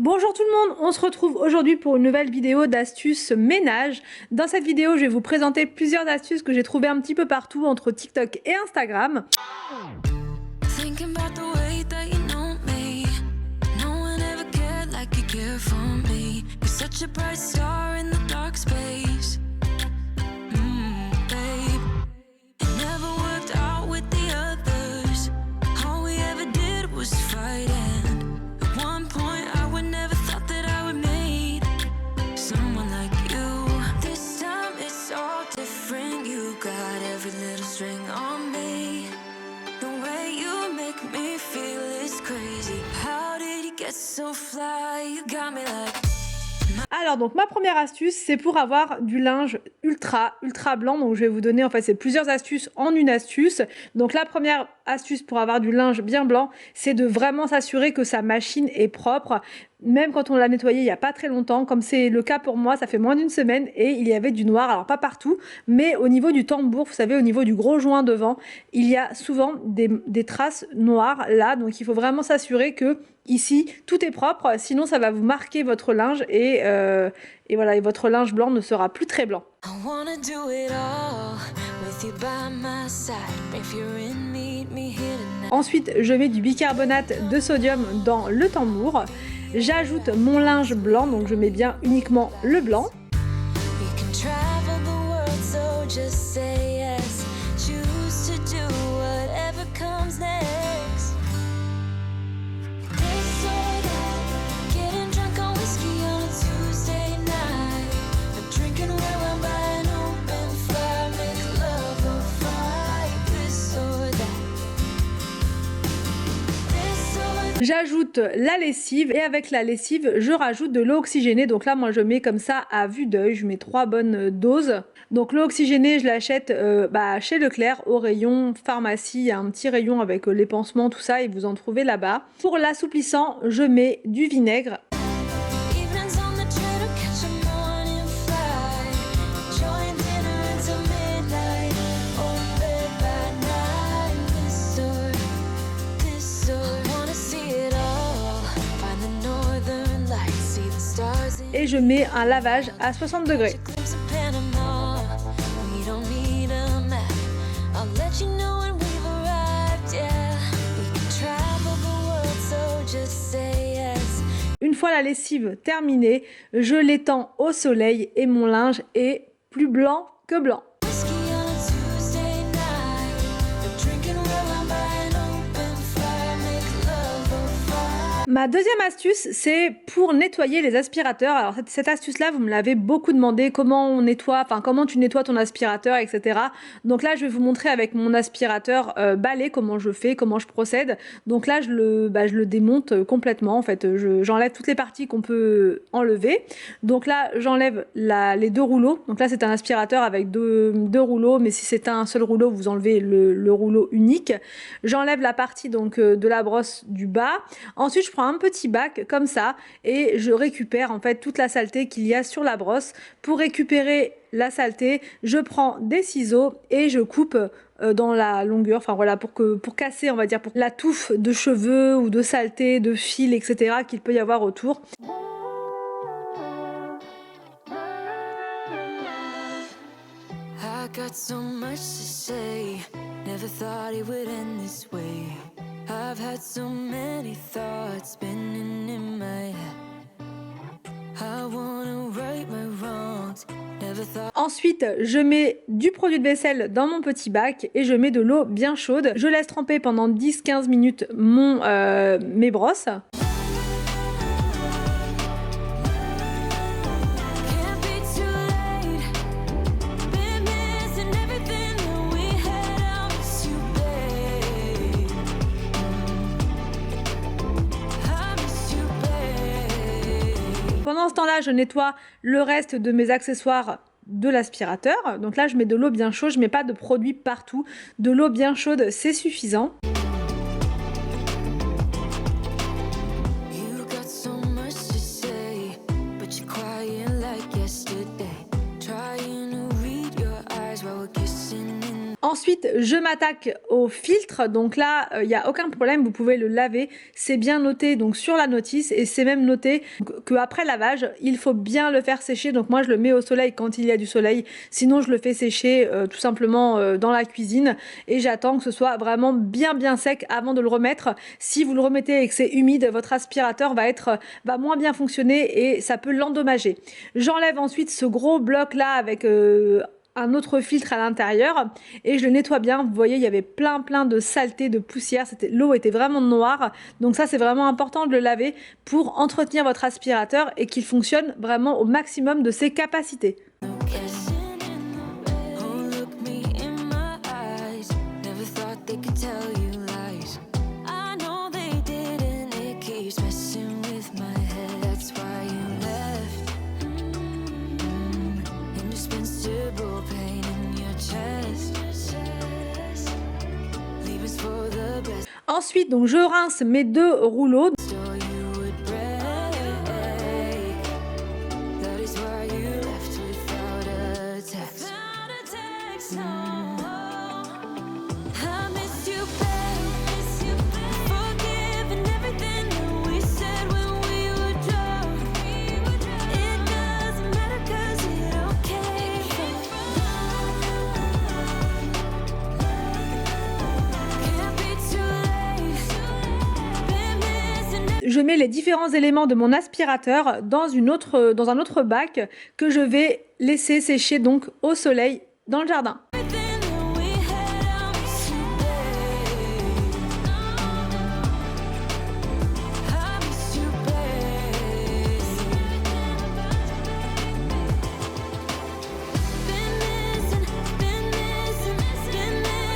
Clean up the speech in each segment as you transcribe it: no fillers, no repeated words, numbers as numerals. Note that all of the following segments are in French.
Bonjour tout le monde, on se retrouve aujourd'hui pour une nouvelle vidéo d'astuces ménage. Dans cette vidéo, je vais vous présenter plusieurs astuces que j'ai trouvées un petit peu partout entre TikTok et Instagram. Alors donc ma première astuce, c'est pour avoir du linge ultra blanc. Donc je vais vous donner en fait c'est plusieurs astuces en une astuce. Donc la première astuce pour avoir du linge bien blanc, c'est de vraiment s'assurer que sa machine est propre. Même quand on l'a nettoyé il n'y a pas très longtemps, comme c'est le cas pour moi, ça fait moins d'une semaine et il y avait du noir, alors pas partout, mais au niveau du tambour, vous savez, au niveau du gros joint devant, il y a souvent des traces noires là, donc il faut vraiment s'assurer que ici tout est propre, sinon ça va vous marquer votre linge et voilà, et votre linge blanc ne sera plus très blanc. Ensuite, je mets du bicarbonate de sodium dans le tambour. J'ajoute mon linge blanc, donc je mets bien uniquement le blanc. J'ajoute la lessive et avec la lessive, je rajoute de l'eau oxygénée. Donc là, moi, je mets comme ça à vue d'œil. Je mets 3 bonnes doses. Donc l'eau oxygénée, je l'achète chez Leclerc au rayon pharmacie. Il y a un petit rayon avec les pansements, tout ça, et vous en trouvez là-bas. Pour l'assouplissant, je mets du vinaigre. Et je mets un lavage à 60 degrés. Une fois la lessive terminée, je l'étends au soleil et mon linge est plus blanc que blanc. Ma deuxième astuce, c'est pour nettoyer les aspirateurs. Alors cette astuce-là, vous me l'avez beaucoup demandé, comment on nettoie, enfin comment tu nettoies ton aspirateur, etc. Donc là, je vais vous montrer avec mon aspirateur balai comment je fais, comment je procède. Donc là, je le démonte complètement. En fait, j'enlève toutes les parties qu'on peut enlever. Donc là, j'enlève les 2 rouleaux. Donc là, c'est un aspirateur avec deux rouleaux, mais si c'est un seul rouleau, vous enlevez le rouleau unique. J'enlève la partie donc de la brosse du bas. Ensuite, je prends un petit bac comme ça et je récupère en fait toute la saleté qu'il y a sur la brosse. Pour récupérer la saleté, je prends des ciseaux et je coupe dans la longueur, enfin voilà, pour casser, on va dire, pour la touffe de cheveux ou de saleté, de fils, etc. qu'il peut y avoir autour. I got so much to say, never thought it would end this way. I've had so many thoughts spinning in my head. I wanna right my wrongs. Never thought. Ensuite, je mets du produit de vaisselle dans mon petit bac et je mets de l'eau bien chaude. Je laisse tremper pendant 10-15 minutes mes brosses. Pendant ce temps-là, je nettoie le reste de mes accessoires de l'aspirateur. Donc là, je mets de l'eau bien chaude, je mets pas de produit partout. De l'eau bien chaude, c'est suffisant. Ensuite, je m'attaque au filtre. Donc là, il n'y a aucun problème, vous pouvez le laver. C'est bien noté donc sur la notice et c'est même noté qu'après lavage, il faut bien le faire sécher. Donc moi, je le mets au soleil quand il y a du soleil. Sinon, je le fais sécher tout simplement dans la cuisine et j'attends que ce soit vraiment bien sec avant de le remettre. Si vous le remettez et que c'est humide, votre aspirateur va moins bien fonctionner et ça peut l'endommager. J'enlève ensuite ce gros bloc là avec un autre filtre à l'intérieur et je le nettoie bien. Vous voyez, il y avait plein de saleté, de poussière, l'eau était vraiment noire. Donc ça, c'est vraiment important de le laver pour entretenir votre aspirateur et qu'il fonctionne vraiment au maximum de ses capacités. Ensuite, donc je rince mes 2 rouleaux. Je mets les différents éléments de mon aspirateur dans un autre bac que je vais laisser sécher donc au soleil dans le jardin.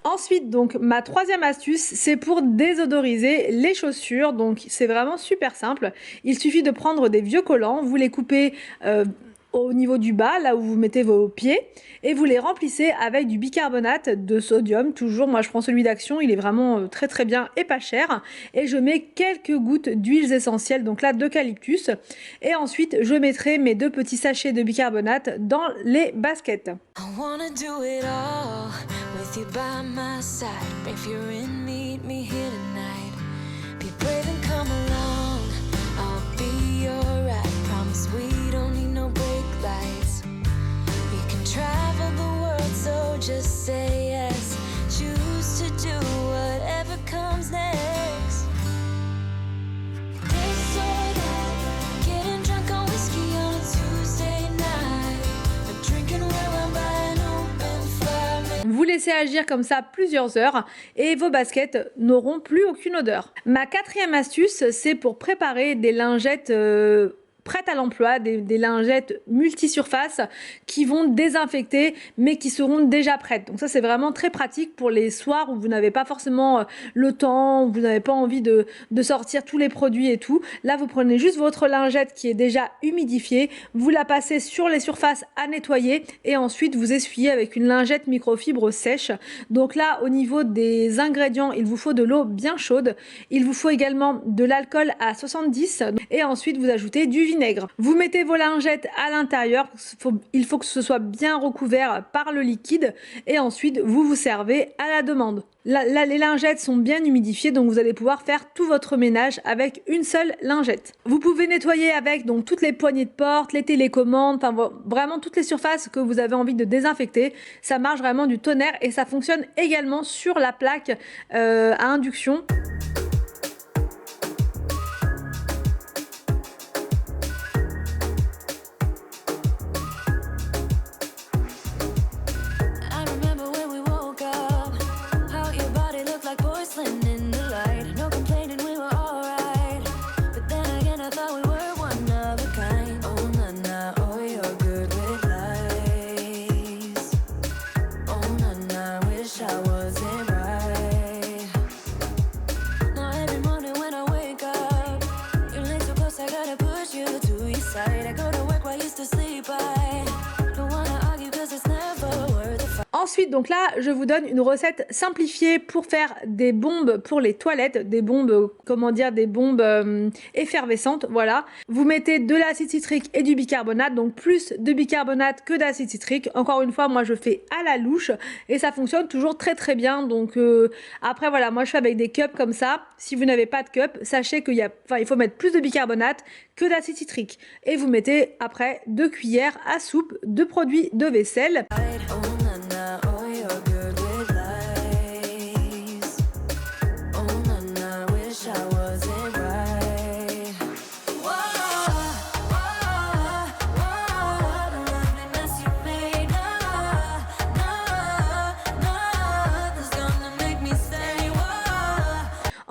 Ensuite, donc, ma troisième astuce, c'est pour désodoriser les chaussures. Donc, c'est vraiment super simple. Il suffit de prendre des vieux collants, vous les coupez au niveau du bas, là où vous mettez vos pieds, et vous les remplissez avec du bicarbonate de sodium. Toujours, moi je prends celui d'Action, il est vraiment très bien et pas cher. Et je mets quelques gouttes d'huiles essentielles, donc là d'eucalyptus. Et ensuite, je mettrai mes 2 petits sachets de bicarbonate dans les baskets. Just say yes, choose to do whatever comes next. This or that, getting drunk on whiskey on a Tuesday night, a drinking where I'm by an open fire. Vous laissez agir comme ça plusieurs heures et vos baskets n'auront plus aucune odeur. Ma 4e astuce, c'est pour préparer des lingettes prêtes à l'emploi, des lingettes multisurfaces qui vont désinfecter mais qui seront déjà prêtes. Donc ça, c'est vraiment très pratique pour les soirs où vous n'avez pas forcément le temps, où vous n'avez pas envie de sortir tous les produits et tout. Là, vous prenez juste votre lingette qui est déjà humidifiée, vous la passez sur les surfaces à nettoyer et ensuite vous essuyez avec une lingette microfibre sèche. Donc là, au niveau des ingrédients, il vous faut de l'eau bien chaude. Il vous faut également de l'alcool à 70 et ensuite vous ajoutez du vinaigre. Vous mettez vos lingettes à l'intérieur, il faut que ce soit bien recouvert par le liquide et ensuite vous vous servez à la demande. Là, les lingettes sont bien humidifiées, donc vous allez pouvoir faire tout votre ménage avec une seule lingette. Vous pouvez nettoyer avec donc toutes les poignées de porte, les télécommandes, enfin vraiment toutes les surfaces que vous avez envie de désinfecter. Ça marche vraiment du tonnerre et ça fonctionne également sur la plaque à induction. Ensuite, donc là, je vous donne une recette simplifiée pour faire des bombes pour les toilettes, des bombes, comment dire, des bombes effervescentes, voilà. Vous mettez de l'acide citrique et du bicarbonate, donc plus de bicarbonate que d'acide citrique. Encore une fois, moi je fais à la louche et ça fonctionne toujours très très bien. Donc après voilà, moi je fais avec des cups comme ça. Si vous n'avez pas de cup, sachez qu'il il faut mettre plus de bicarbonate que d'acide citrique. Et vous mettez après 2 cuillères à soupe de produits de vaisselle.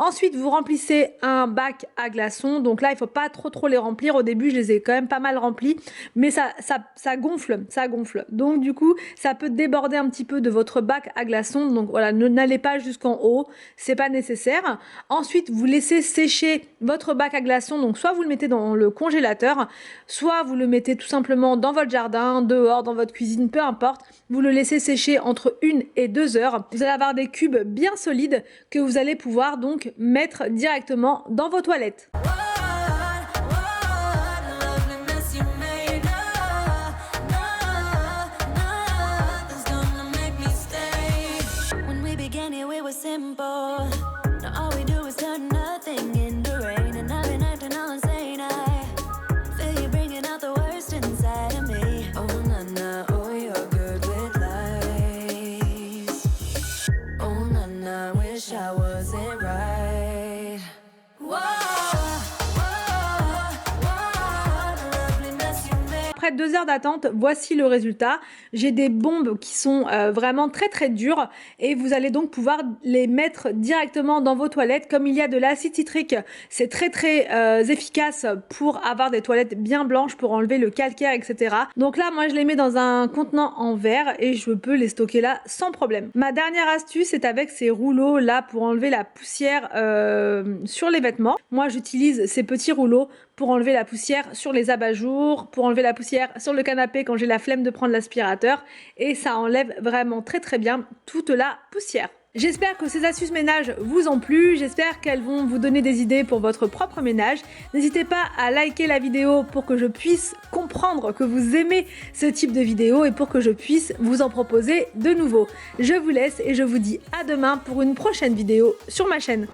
Ensuite, vous remplissez un bac à glaçons. Donc là, il ne faut pas trop les remplir. Au début, je les ai quand même pas mal remplis, mais ça gonfle, ça gonfle. Donc du coup, ça peut déborder un petit peu de votre bac à glaçons. Donc voilà, n'allez pas jusqu'en haut, c'est pas nécessaire. Ensuite, vous laissez sécher votre bac à glaçons. Donc soit vous le mettez dans le congélateur, soit vous le mettez tout simplement dans votre jardin, dehors, dans votre cuisine, peu importe. Vous le laissez sécher entre 1 et 2 heures. Vous allez avoir des cubes bien solides que vous allez pouvoir donc mettre directement dans vos toilettes. Après 2 heures d'attente, voici le résultat. J'ai des bombes qui sont vraiment très très dures et vous allez donc pouvoir les mettre directement dans vos toilettes. Comme il y a de l'acide citrique, c'est très très efficace pour avoir des toilettes bien blanches, pour enlever le calcaire, etc. Donc là, moi je les mets dans un contenant en verre et je peux les stocker là sans problème. Ma dernière astuce est avec ces rouleaux là pour enlever la poussière sur les vêtements. Moi j'utilise ces petits rouleaux pour enlever la poussière sur les abat-jours, pour enlever la poussière sur le canapé quand j'ai la flemme de prendre l'aspirateur, et ça enlève vraiment très très bien toute la poussière. J'espère que ces astuces ménage vous ont plu, j'espère qu'elles vont vous donner des idées pour votre propre ménage. N'hésitez pas à liker la vidéo pour que je puisse comprendre que vous aimez ce type de vidéo et pour que je puisse vous en proposer de nouveaux. Je vous laisse et je vous dis à demain pour une prochaine vidéo sur ma chaîne.